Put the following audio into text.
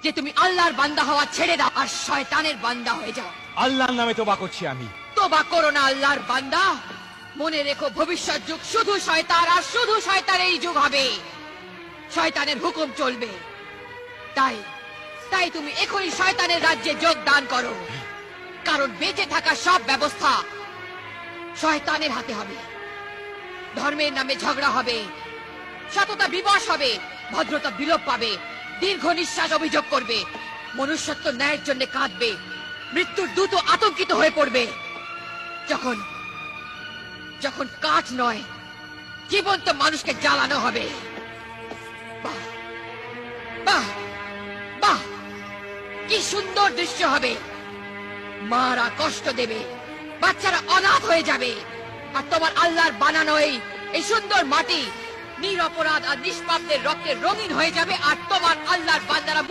যে তুমি আল্লাহর বান্দা হওয়া ছেড়ে দাও আর শয়তানের বান্দা হয়ে যাও। আল্লাহর নামে তোবা করছি আমি। তোবা করো না আল্লাহর বান্দা, মনে রেখো ভবিষ্যৎ যুগ শুধু শয়তান আর শুধু শয়তানের যুগ হবে, শয়তানের হুকুম চলবে। তাই তাই তুমি এখনই শয়তানের রাজ্যে যোগদান করো, কারণ বেঁচে থাকা সব ব্যবস্থা শয়তানের হাতে হবে। ধর্মের নামে ঝগড়া হবে, সততা বিবশ হবে, ভদ্রতা বিলোপ পাবে, দীর্ঘ নিঃশ্বাস অভিযোগ করবে, মনুষ্যত্ব ন্যায়ের জন্য কাঁদবে, মৃত্যুর দূত আতঙ্কিত হয়ে পড়বে। যখন যখন কাঠ নয় জীবন্ত মানুষকে জ্বালানো হবে। বাহ বাহ বাহ, কি সুন্দর দৃশ্য হবে। মারা কষ্ট দেবে, বাচ্চারা অনাথ হয়ে যাবে, আর তোমার আল্লাহর বানানো এই সুন্দর মাটি নিরপরাধ আর নিষ্পাপদের রক্তে রঙিন হয়ে যাবে, আর তোমার আল্লাহর বান্দারা